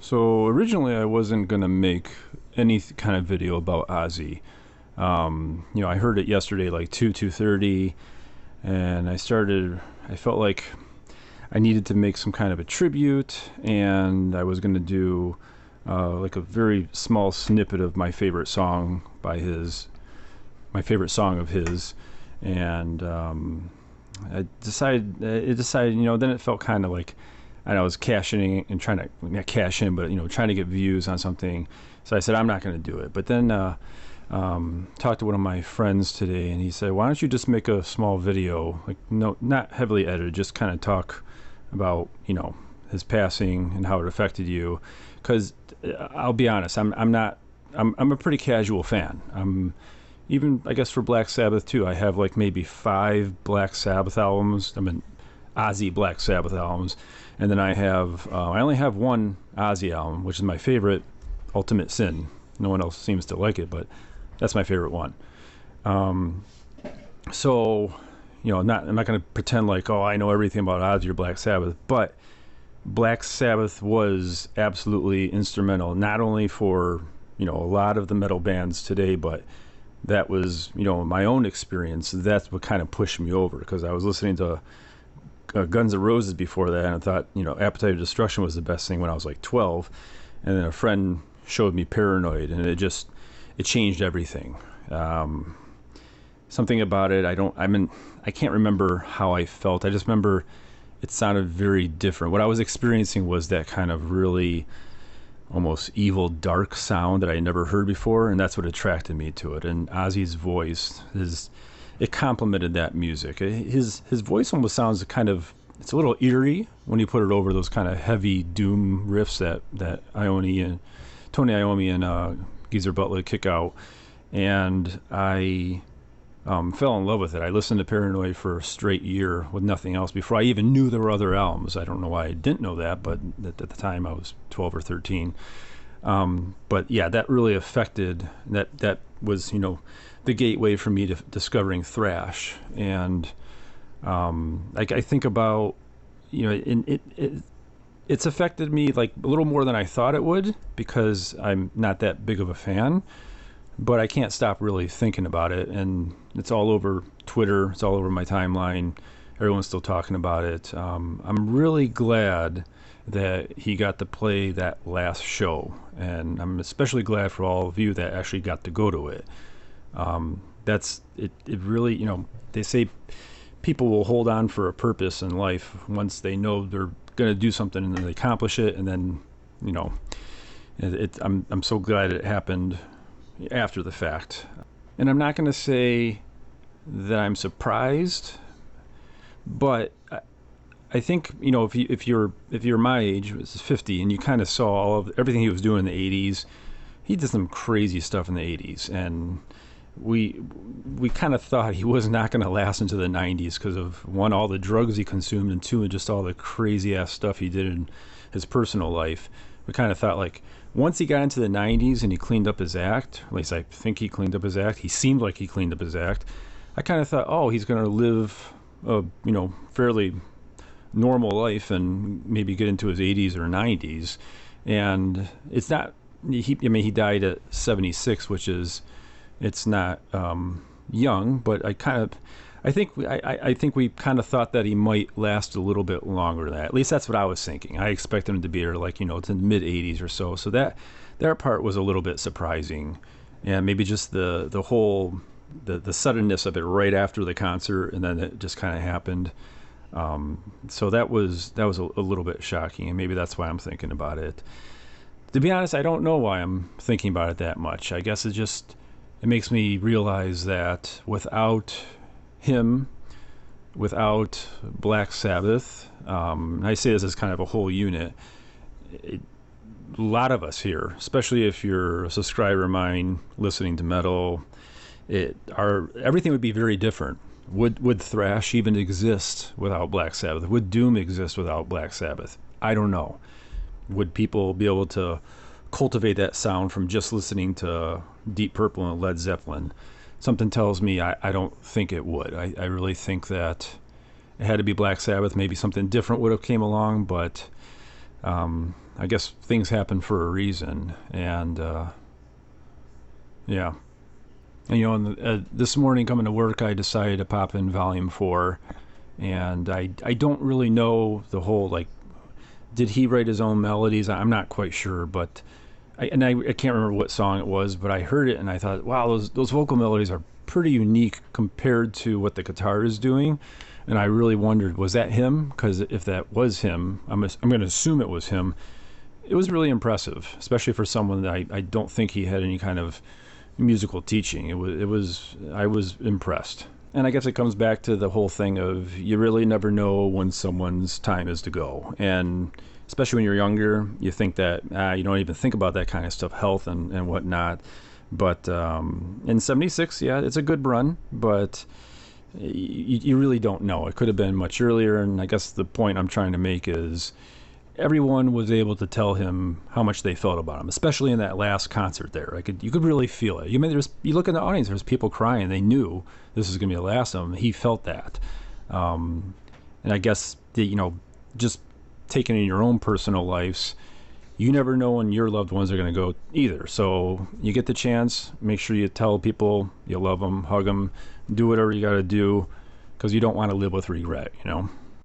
So originally I wasn't gonna make any kind of video about Ozzy. I heard it yesterday like 2:30, and I felt like I needed to make some kind of a tribute, and I was gonna do like a very small snippet of my favorite song my favorite song of his, and it decided, then it felt kind of like I was cashing in and trying to not cash in, but trying to get views on something. So I said I'm not going to do it. But then talked to one of my friends today, and he said, "Why don't you just make a small video, like no, not heavily edited, just kind of talk about his passing and how it affected you?" Because I'll be honest, I'm a pretty casual fan. Even I guess for Black Sabbath too. I have like maybe 5 Black Sabbath albums. Ozzy Black Sabbath albums, and then I only have one Ozzy album, which is my favorite, Ultimate Sin. No one else seems to like it, but that's my favorite one. So I'm not going to pretend like, oh, I know everything about Ozzy or Black Sabbath, but Black Sabbath was absolutely instrumental, not only for a lot of the metal bands today, but that was my own experience. That's what kind of pushed me over, because I was listening to Guns N' Roses before that, and I thought Appetite of Destruction was the best thing when I was like 12, and then a friend showed me Paranoid, and it changed everything. Something about it, I can't remember how I felt. I just remember it sounded very different. What I was experiencing was that kind of really almost evil, dark sound that I had never heard before, and that's what attracted me to it. And Ozzy's voice it complemented that music. His voice almost sounds it's a little eerie when you put it over those kind of heavy doom riffs that Tony Iommi and Geezer Butler kick out. And I fell in love with it. I listened to Paranoid for a straight year with nothing else before I even knew there were other albums. I don't know why I didn't know that, but at the time I was 12 or 13. But yeah, that really affected, that was the gateway for me to discovering thrash. And I think about it's affected me like a little more than I thought it would, because I'm not that big of a fan, but I can't stop really thinking about it. And it's all over Twitter, it's all over my timeline, everyone's still talking about it. I'm really glad that he got to play that last show, and I'm especially glad for all of you that actually got to go to it. That's it. It really, they say people will hold on for a purpose in life once they know they're going to do something and then they accomplish it, and then I'm so glad it happened after the fact. And I'm not going to say that I'm surprised, but I think if you're my age, which is 50, and you kind of saw everything he was doing in the 80s, he did some crazy stuff in the 80s, and we kind of thought he was not going to last into the 90s because of, one, all the drugs he consumed, and two, just all the crazy ass stuff he did in his personal life. We kind of thought, like, once he got into the 90s and he cleaned up his act, at least I think he cleaned up his act, he seemed like he cleaned up his act, I kind of thought, oh, he's going to live a fairly normal life and maybe get into his 80s or 90s. And it's not, he died at 76, which is, it's not young, but I think we kind of thought that he might last a little bit longer than that. At least that's what I was thinking. I expected him to be like, to the mid 80s or so. So that part was a little bit surprising, and maybe just the whole the suddenness of it right after the concert, and then it just kind of happened. So that was a little bit shocking, and maybe that's why I'm thinking about it. To be honest, I don't know why I'm thinking about it that much. I guess it makes me realize that without him, without Black Sabbath, I say this as kind of a whole unit, a lot of us here, especially if you're a subscriber of mine listening to metal, everything would be very different. Would thrash even exist without Black Sabbath? Would doom exist without Black Sabbath? I don't know. Would people be able to cultivate that sound from just listening to Deep Purple and Led Zeppelin? Something tells me I don't think it would. I really think that it had to be Black Sabbath. Maybe something different would have came along, but I guess things happen for a reason. And yeah. And, this morning coming to work, I decided to pop in Volume 4. And I don't really know the whole, like, did he write his own melodies? I'm not quite sure, but I can't remember what song it was, but I heard it and I thought, wow, those vocal melodies are pretty unique compared to what the guitar is doing. And I really wondered, was that him? Because if that was him, I'm going to assume it was him. It was really impressive, especially for someone that I don't think he had any kind of musical teaching. I was impressed. And I guess it comes back to the whole thing of you really never know when someone's time is to go. And especially when you're younger, you think that you don't even think about that kind of stuff, health and whatnot. But in 76, yeah, it's a good run, but you really don't know. It could have been much earlier, and I guess the point I'm trying to make is everyone was able to tell him how much they felt about him, especially in that last concert there. You could really feel it. You look in the audience, there's people crying. They knew this was going to be the last of them. He felt that. And I guess, just taking in your own personal lives, you never know when your loved ones are going to go either. So you get the chance, make sure you tell people you love them, hug them, do whatever you got to do, because you don't want to live with regret,